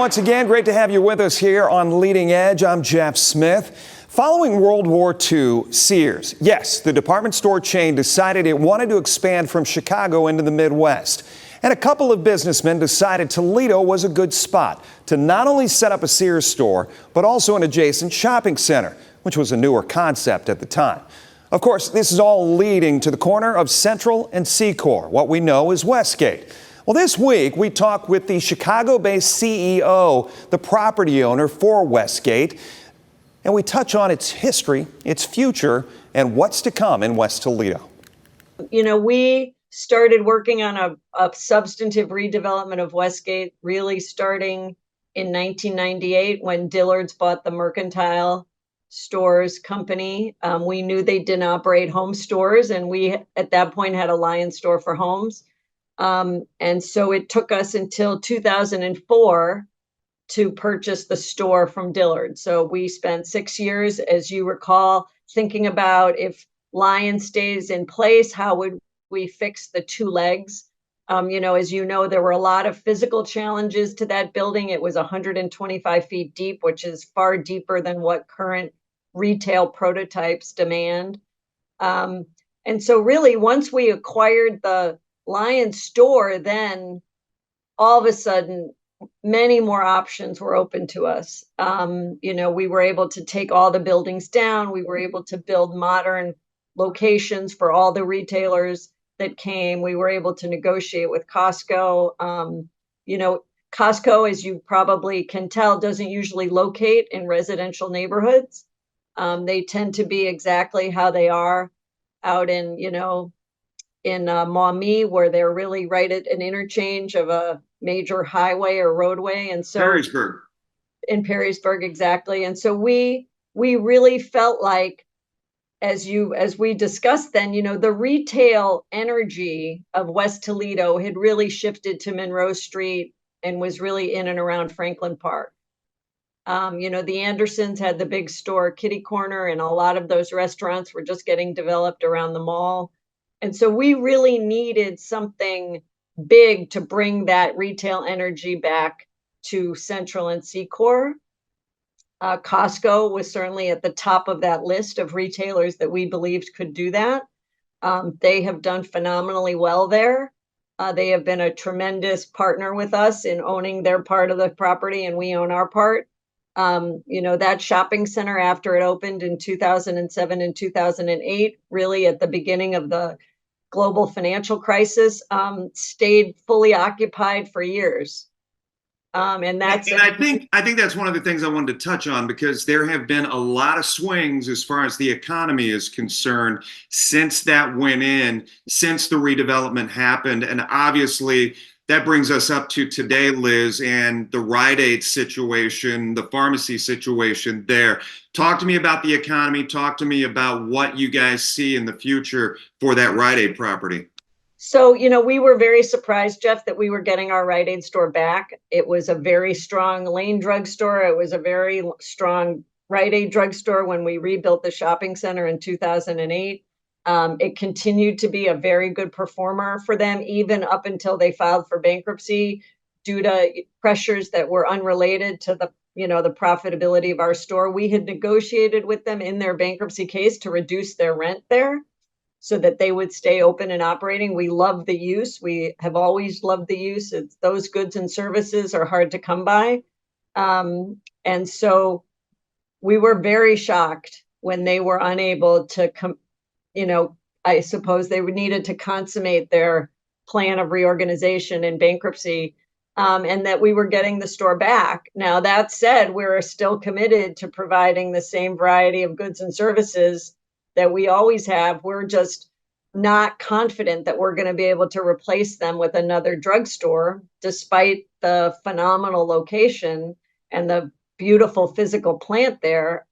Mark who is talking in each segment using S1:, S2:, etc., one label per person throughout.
S1: once again, great to have you with us here on Leading Edge. I'm Jeff Smith. Following World War II, Sears, yes, the department store chain decided it wanted to expand from Chicago into the Midwest. And a couple of businessmen decided Toledo was a good spot to not only set up a Sears store, but also an adjacent shopping center, which was a newer concept at the time. Of course, this is all leading to the corner of Central and Secor, what we know as Westgate. Well, this week we talked with the Chicago-based CEO, the property owner for Westgate, and we touch on its history, its future, and what's to come in West Toledo.
S2: You know, we started working on a substantive redevelopment of Westgate, really starting in 1998 when Dillard's bought the Mercantile Stores company. We knew they didn't operate home stores, and we at that point had a Lion store for homes. And so it took us until 2004 to purchase the store from Dillard. So we spent 6 years, as you recall, thinking about if Lion stays in place, how would we fix the two legs? As you know, there were a lot of physical challenges to that building. It was 125 feet deep, which is far deeper than what current retail prototypes demand. And so really, once we acquired the Lion store, then all of a sudden, many more options were open to us. We were able to take all the buildings down. We were able to build modern locations for all the retailers that came. We were able to negotiate with Costco. Costco, as you probably can tell, doesn't usually locate in residential neighborhoods. They tend to be exactly how they are out in Maumee, where they're really right at an interchange of a major highway or roadway. And so
S3: Perrysburg.
S2: In Perrysburg, exactly. And so we really felt like, as we discussed then, the retail energy of West Toledo had really shifted to Monroe Street and was really in and around Franklin Park. The Andersons had the big store Kitty Corner, and a lot of those restaurants were just getting developed around the mall. And so we really needed something big to bring that retail energy back to Central and Secor. Costco was certainly at the top of that list of retailers that we believed could do that. They have done phenomenally well there. They have been a tremendous partner with us in owning their part of the property, and we own our part. That shopping center, after it opened in 2007 and 2008, really at the beginning of the global financial crisis, stayed fully occupied for years.
S3: And I think that's one of the things I wanted to touch on, because there have been a lot of swings as far as the economy is concerned since that went in, since the redevelopment happened. And obviously that brings us up to today, Liz, and the Rite Aid situation, the pharmacy situation there. Talk to me about the economy. Talk to me about what you guys see in the future for that Rite Aid property.
S2: So, we were very surprised, Jeff, that we were getting our Rite Aid store back. It was a very strong Lane drugstore. It was a very strong Rite Aid drugstore when we rebuilt the shopping center in 2008. It continued to be a very good performer for them, even up until they filed for bankruptcy due to pressures that were unrelated to the profitability of our store. We had negotiated with them in their bankruptcy case to reduce their rent there so that they would stay open and operating. We love the use. We have always loved the use. Those goods and services are hard to come by. And so we were very shocked when they were unable to I suppose they needed to consummate their plan of reorganization and bankruptcy, and that we were getting the store back. Now, that said, we're still committed to providing the same variety of goods and services that we always have. We're just not confident that we're going to be able to replace them with another drugstore, despite the phenomenal location and the beautiful physical plant there.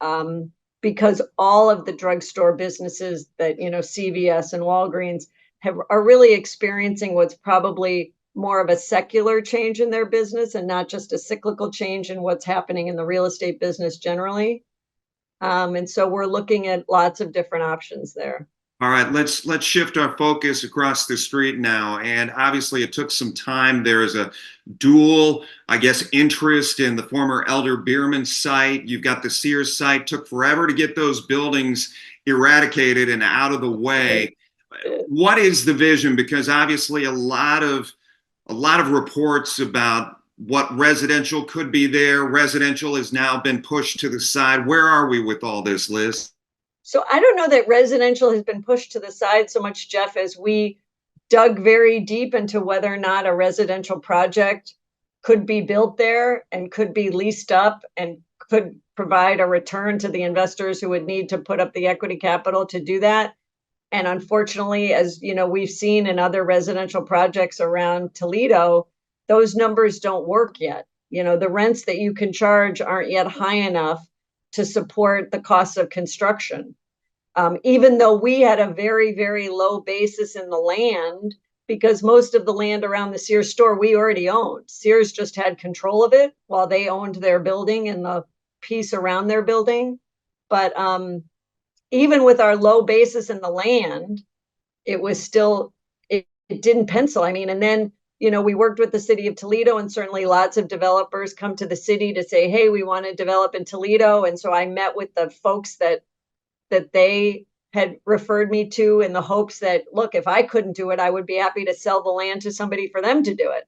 S2: Because all of the drugstore businesses that, CVS and Walgreens are really experiencing what's probably more of a secular change in their business and not just a cyclical change in what's happening in the real estate business generally. And so we're looking at lots of different options there.
S3: All right, let's shift our focus across the street now. And obviously, it took some time. There is a dual, I guess, interest in the former Elder Beerman site. You've got the Sears site. Took forever to get those buildings eradicated and out of the way. What is the vision? Because obviously, a lot of reports about what residential could be there. Residential has now been pushed to the side. Where are we with all this, Liz?
S2: So I don't know that residential has been pushed to the side so much, Jeff, as we dug very deep into whether or not a residential project could be built there and could be leased up and could provide a return to the investors who would need to put up the equity capital to do that. And unfortunately, as you know, we've seen in other residential projects around Toledo, those numbers don't work yet. You know, the rents that you can charge aren't yet high enough to support the cost of construction. Even though we had a very, very low basis in the land, because most of the land around the Sears store we already owned. Sears just had control of it while they owned their building and the piece around their building. But even with our low basis in the land, it was still, it didn't pencil. I mean, and then, you know, we worked with the city of Toledo, and certainly lots of developers come to the city to say, hey, we want to develop in Toledo. And so I met with the folks that they had referred me to in the hopes that, look, if I couldn't do it, I would be happy to sell the land to somebody for them to do it.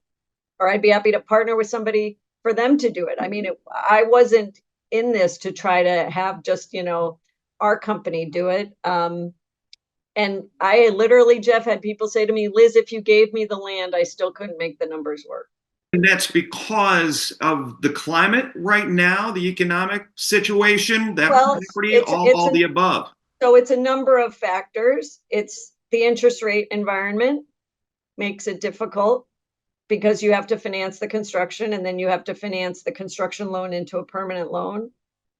S2: Or I'd be happy to partner with somebody for them to do it. I mean, I wasn't in this to try to have just, you know, our company do it. And I literally, Jeff, had people say to me, Liz, if you gave me the land, I still couldn't make the numbers work.
S3: And that's because of the climate right now, the economic situation, that property, all the above.
S2: So it's a number of factors. It's the interest rate environment makes it difficult because you have to finance the construction and then you have to finance the construction loan into a permanent loan.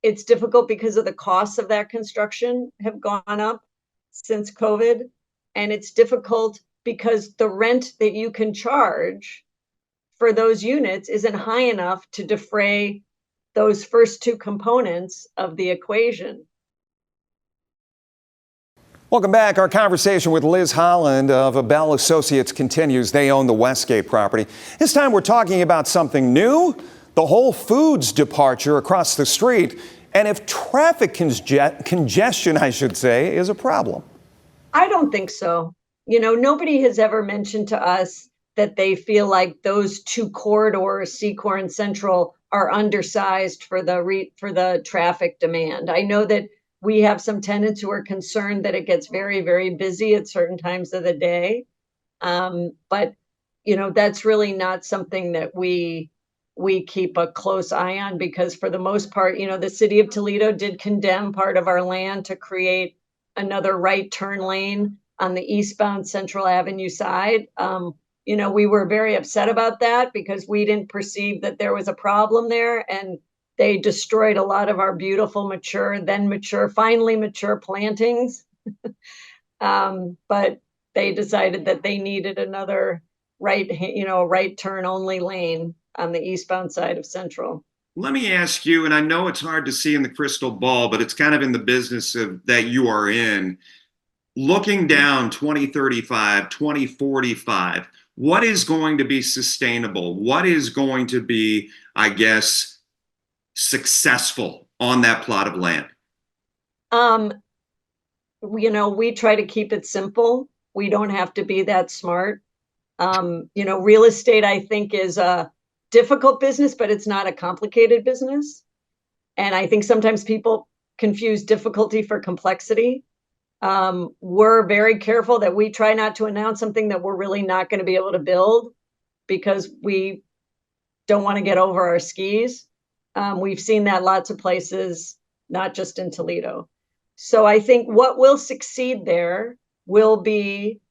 S2: It's difficult because of the costs of that construction have gone up since COVID. And it's difficult because the rent that you can charge for those units isn't high enough to defray those first two components of the equation.
S1: Welcome back. Our conversation with Liz Holland of Abbell Associates continues. They own the Westgate property. This time we're talking about something new, the Whole Foods departure across the street, and if traffic congestion, I should say, is a problem.
S2: I don't think so. You know, nobody has ever mentioned to us that they feel like those two corridors, Secor and Central, are undersized for the traffic demand. I know that we have some tenants who are concerned that it gets very, very busy at certain times of the day. But, you know, that's really not something that we keep a close eye on, because for the most part, you know, the city of Toledo did condemn part of our land to create another right turn lane on the eastbound Central Avenue side. You know, we were very upset about that because we didn't perceive that there was a problem there, and they destroyed a lot of our beautiful, finally mature plantings. But they decided that they needed another right turn only lane on the eastbound side of Central.
S3: Let me ask you, and I know it's hard to see in the crystal ball, but it's kind of in the business that you are in. Looking down 2035, 2045, what is going to be sustainable? What is going to be, I guess, successful on that plot of land?
S2: You know, we try to keep it simple. We don't have to be that smart. You know, real estate, I think, is a difficult business, but it's not a complicated business. And I think sometimes people confuse difficulty for complexity. We're very careful that we try not to announce something that we're really not going to be able to build, because we don't want to get over our skis. We've seen that lots of places, not just in Toledo. So I think what will succeed there will be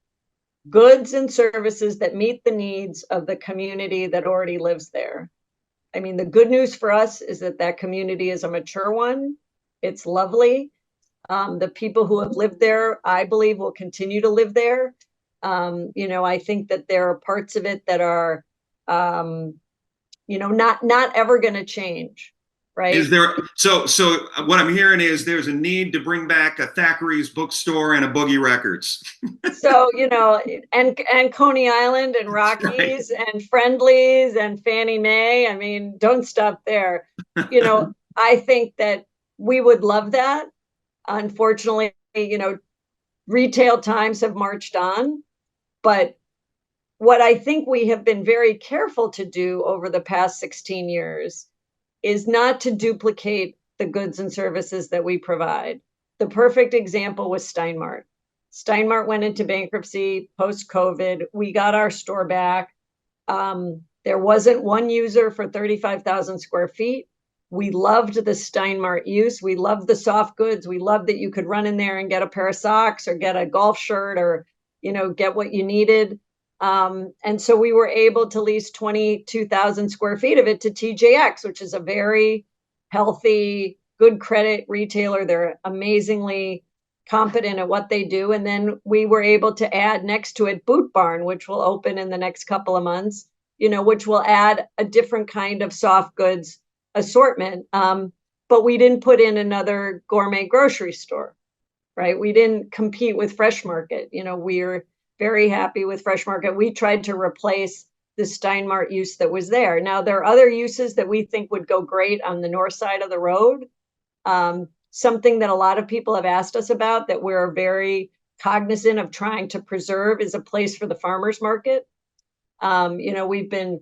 S2: goods and services that meet the needs of the community that already lives there. I mean, the good news for us is that community is a mature one. It's lovely. The people who have lived there, I believe, will continue to live there. You know, I think that there are parts of it that are, you know, not ever going to change. right?
S3: Is there, so what I'm hearing is there's a need to bring back a Thackeray's bookstore and a Boogie Records.
S2: So, and Coney Island and Rockies and Friendlies and Fannie Mae. I mean, don't stop there. I think that we would love that. Unfortunately, retail times have marched on. But what I think we have been very careful to do over the past 16 years is not to duplicate the goods and services that we provide. The perfect example was Steinmart. Steinmart went into bankruptcy post-COVID. We got our store back. There wasn't one user for 35,000 square feet. We loved the Steinmart use. We loved the soft goods. We loved that you could run in there and get a pair of socks or get a golf shirt or, get what you needed. And so we were able to lease 22,000 square feet of it to TJX, which is a very healthy, good credit retailer. They're amazingly competent at what they do. And then we were able to add next to it Boot Barn, which will open in the next couple of months, which will add a different kind of soft goods assortment. But we didn't put in another gourmet grocery store, right? We didn't compete with Fresh Market. We're very happy with Fresh Market. We tried to replace the Steinmart use that was there. Now, there are other uses that we think would go great on the north side of the road. Something that a lot of people have asked us about that we're very cognizant of trying to preserve is a place for the farmers market. We've been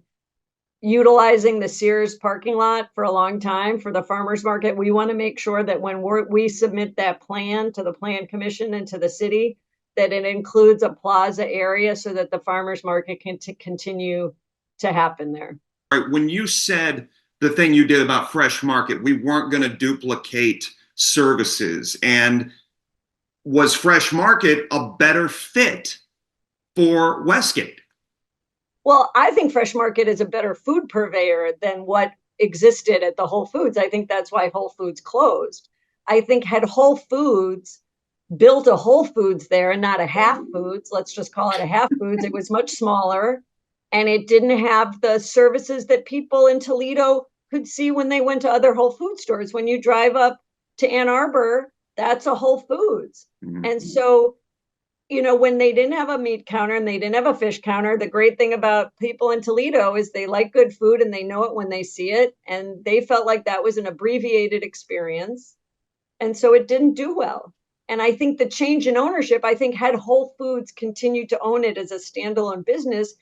S2: utilizing the Sears parking lot for a long time for the farmers market. We want to make sure that when we submit that plan to the Plan Commission and to the city, that it includes a plaza area so that the farmers market can continue to happen there.
S3: Right. When you said the thing you did about Fresh Market, we weren't going to duplicate services. And was Fresh Market a better fit for Westgate?
S2: Well, I think Fresh Market is a better food purveyor than what existed at the Whole Foods. I think that's why Whole Foods closed. I think had Whole Foods built a Whole Foods there and not a Half Foods, let's just call it a Half Foods, it was much smaller and it didn't have the services that people in Toledo could see when they went to other Whole Food stores. When you drive up to Ann Arbor, that's a Whole Foods. Mm-hmm. And so, when they didn't have a meat counter and they didn't have a fish counter, the great thing about people in Toledo is they like good food and they know it when they see it. And they felt like that was an abbreviated experience. And so it didn't do well. And I think the change in ownership, had Whole Foods continued to own it as a standalone business,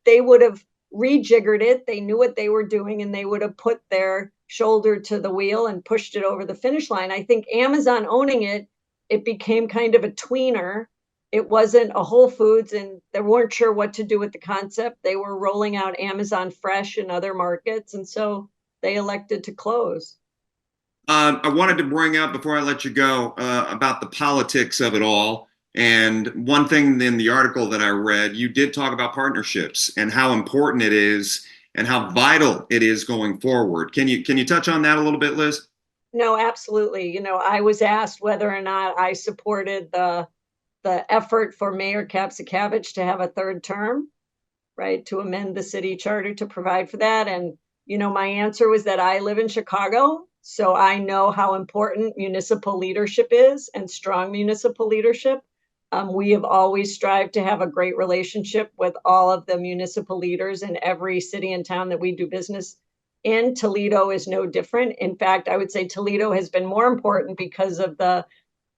S2: they would have rejiggered it. They knew what they were doing and they would have put their shoulder to the wheel and pushed it over the finish line. I think Amazon owning it, it became kind of a tweener. It wasn't a Whole Foods and they weren't sure what to do with the concept. They were rolling out Amazon Fresh in other markets. And so they elected to close.
S3: I wanted to bring up, before I let you go, about the politics of it all. And one thing in the article that I read, you did talk about partnerships and how important it is and how vital it is going forward. Can you touch on that a little bit, Liz?
S2: No, absolutely. I was asked whether or not I supported the effort for Mayor Kapsakavich to have a third term, right, to amend the city charter to provide for that. And, my answer was that I live in Chicago. So I know how important municipal leadership is and strong municipal leadership. We have always strived to have a great relationship with all of the municipal leaders in every city and town that we do business in. Toledo is no different. In fact, I would say Toledo has been more important because of the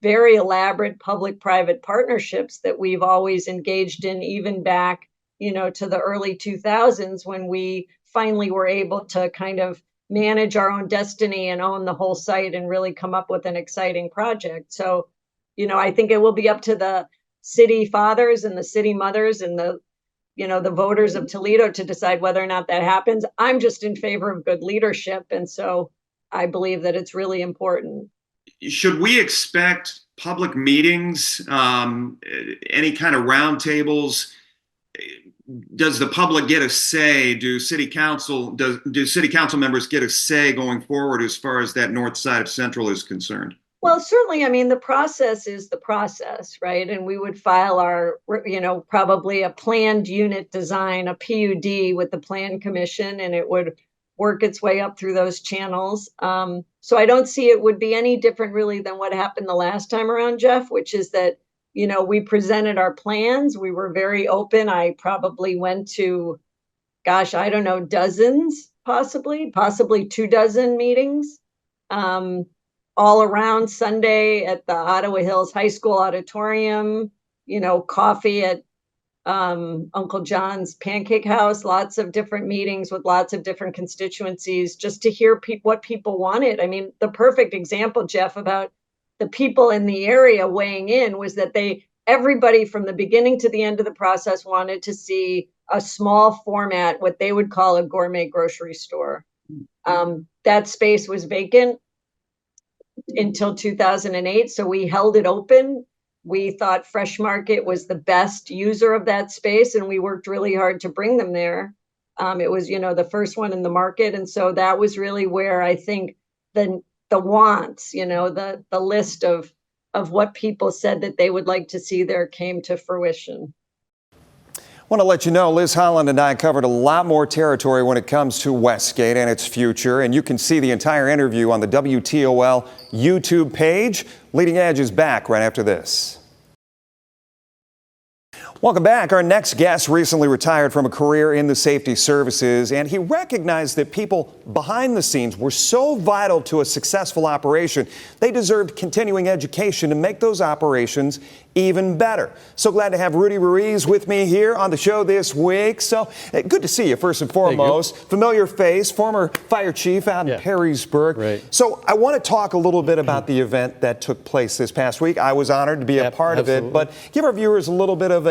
S2: very elaborate public-private partnerships that we've always engaged in, even back, to the early 2000s when we finally were able to kind of manage our own destiny and own the whole site and really come up with an exciting project. So, I think it will be up to the city fathers and the city mothers and the voters of Toledo to decide whether or not that happens. I'm just in favor of good leadership. And so I believe that it's really important.
S3: Should we expect public meetings, any kind of roundtables? Does the public get a say? Do city council members get a say going forward as far as that north side of Central is concerned?
S2: Well, certainly. The process is the process, right? And we would file our, probably a planned unit design, a PUD with the Plan Commission, and it would work its way up through those channels. So I don't see it would be any different really than what happened the last time around, Jeff, which is that, we presented our plans. We were very open. I probably went to, gosh, I don't know, dozens, possibly 24 meetings, all around Sunday at the Ottawa Hills High School auditorium, coffee at Uncle John's Pancake House, lots of different meetings with lots of different constituencies just to hear what people wanted. I mean, the perfect example, Jeff, about the people in the area weighing in was that everybody from the beginning to the end of the process wanted to see a small format, what they would call a gourmet grocery store. That space was vacant until 2008. So we held it open. We thought Fresh Market was the best user of that space, and we worked really hard to bring them there. It was, the first one in the market. And so that was really where I think the wants, the list of what people said that they would like to see there came to fruition.
S1: Want to let you know, Liz Holland and I covered a lot more territory when it comes to Westgate and its future, and you can see the entire interview on the WTOL YouTube page. Leading Edge is back right after this. Welcome back. Our next guest recently retired from a career in the safety services, and he recognized that people behind the scenes were so vital to a successful operation. They deserved continuing education to make those operations even better. So glad to have Rudy Ruiz with me here on the show this week. So good to see you, first and foremost. Familiar face, former fire chief out in Perrysburg.
S4: Right.
S1: So I want to talk a little bit about the event that took place this past week. I was honored to be a part of it, but give our viewers a little bit of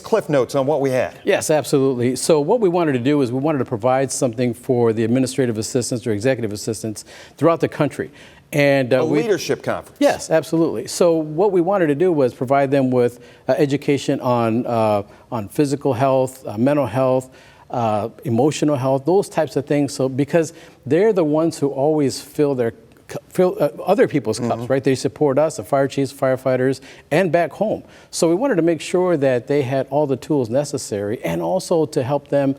S1: cliff notes on what we had.
S4: Yes, absolutely. So what we wanted to do is we wanted to provide something for the administrative assistants or executive assistants throughout the country. And
S1: a leadership conference.
S4: Yes, absolutely. So what we wanted to do was provide them with education on physical health, mental health, emotional health, those types of things. So because they're the ones who always fill other people's cups, right? They support us, the fire chiefs, firefighters, and back home. So we wanted to make sure that they had all the tools necessary, and also to help them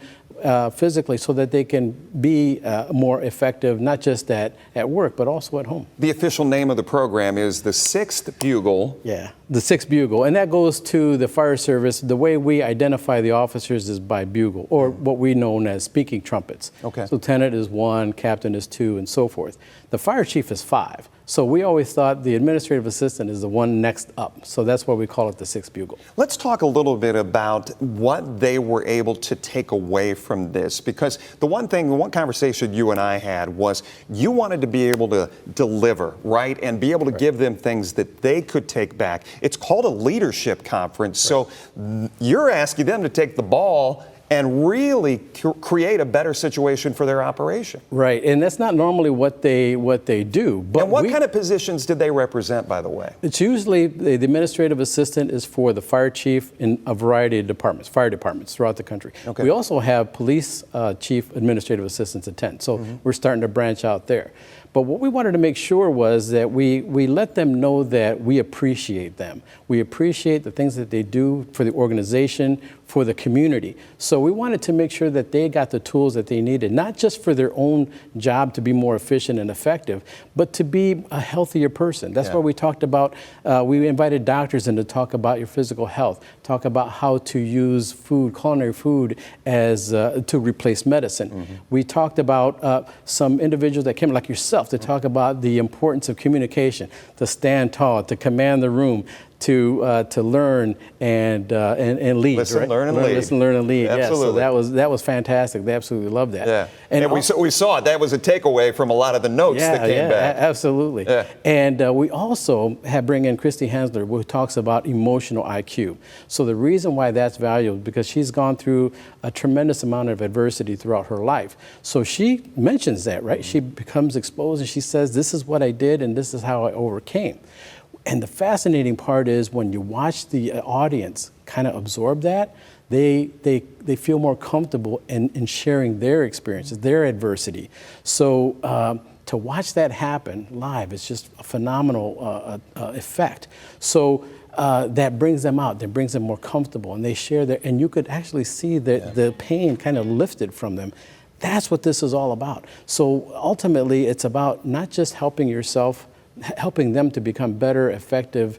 S4: physically so that they can be more effective, not just at work, but also at home.
S1: The official name of the program is the 6th Bugle.
S4: Yeah, the 6th Bugle. And that goes to the fire service. The way we identify the officers is by bugle, or what we know as speaking trumpets.
S1: Okay.
S4: So lieutenant is 1, captain is 2, and so forth. The fire chief is 5. So we always thought the administrative assistant is the one next up. So that's why we call it the 6th Bugle.
S1: Let's talk a little bit about what they were able to take away from this, because the one conversation you and I had was you wanted to be able to deliver, right? And be able to give them things that they could take back. It's called a leadership conference. Right. So you're asking them to take the ball and really create a better situation for their operation.
S4: Right, and that's not normally what they do. But
S1: and what kind of positions did they represent, by the way?
S4: It's usually the administrative assistant is for the fire chief in a variety of departments, fire departments throughout the country. Okay. We also have police chief administrative assistants attend, so we're starting to branch out there. But what we wanted to make sure was that we let them know that we appreciate them. We appreciate the things that they do for the organization, for the community. So we wanted to make sure that they got the tools that they needed, not just for their own job to be more efficient and effective, but to be a healthier person. That's why we talked about, we invited doctors in to talk about your physical health, talk about how to use food, culinary food, as to replace medicine. We talked about some individuals that came, like yourself, to talk about the importance of communication, to stand tall, to command the room, to learn and lead.
S1: Listen,
S4: right?
S1: learn, and lead.
S4: Listen, learn, and lead.
S1: Absolutely.
S4: Yeah, so that was fantastic. They absolutely loved that.
S1: Yeah. And we saw it. That was a takeaway from a lot of the notes that came back.
S4: Absolutely.
S1: Yeah.
S4: And we also have bring in Christy Hansler, who talks about emotional IQ. So the reason why that's valuable is because she's gone through a tremendous amount of adversity throughout her life. So she mentions that, right? She becomes exposed and she says, this is what I did and this is how I overcame. And the fascinating part is when you watch the audience kind of absorb that, they feel more comfortable in sharing their experiences, their adversity. So to watch that happen live is just a phenomenal effect. So that brings them out, that brings them more comfortable, and they share and you could actually see the pain kind of lifted from them. That's what this is all about. So ultimately, it's about not just helping yourself, helping them to become better, effective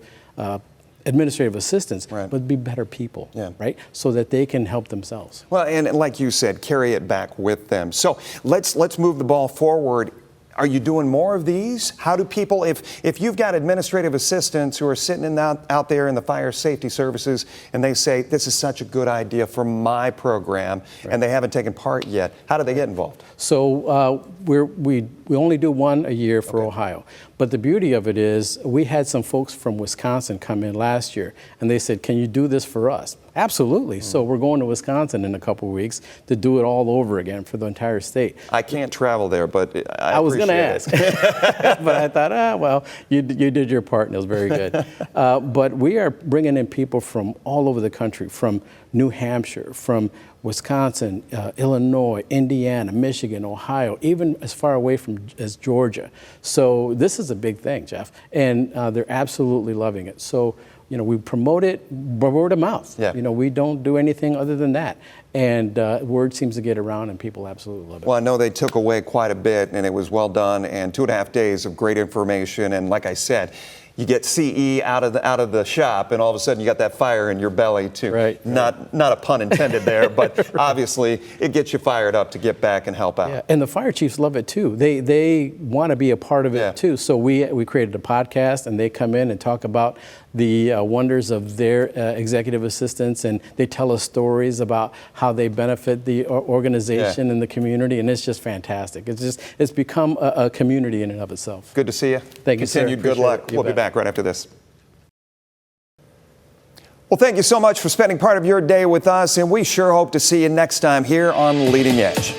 S4: administrative assistants, but be better people, right? So that they can help themselves.
S1: Well, and like you said, carry it back with them. So let's move the ball forward. Are you doing more of these? How do people, if you've got administrative assistants who are sitting out there in the fire safety services and they say, this is such a good idea for my program, and they haven't taken part yet, how do they get involved?
S4: So we only do one a year for Ohio. But the beauty of it is we had some folks from Wisconsin come in last year, and they said, can you do this for us? Absolutely. So we're going to Wisconsin in a couple of weeks to do it all over again for the entire state.
S1: I can't travel there, but
S4: I was going to ask. But I thought, well, you did your part, and it was very good. But we are bringing in people from all over the country, from New Hampshire, from Wisconsin, Illinois, Indiana, Michigan, Ohio, even as far away as Georgia. So this is a big thing, Jeff, and they're absolutely loving it. So, we promote it by word of mouth. Yeah. We don't do anything other than that. And word seems to get around, and people absolutely love it.
S1: Well, I know they took away quite a bit, and it was well done, and 2.5 days of great information. And like I said, you get CE out of the shop, and all of a sudden you got that fire in your belly too.
S4: Right.
S1: Not a pun intended there, but obviously it gets you fired up to get back and help out.
S4: Yeah. And the fire chiefs love it too. They want to be a part of it too. So we created a podcast, and they come in and talk about the wonders of their executive assistants, and they tell us stories about how they benefit the organization and the community, and it's just fantastic. It's become a community in and of itself.
S1: Good to see you.
S4: Thank you, sir.
S1: Continued good luck. We'll be back right after this. Well, thank you so much for spending part of your day with us, and we sure hope to see you next time here on Leading Edge.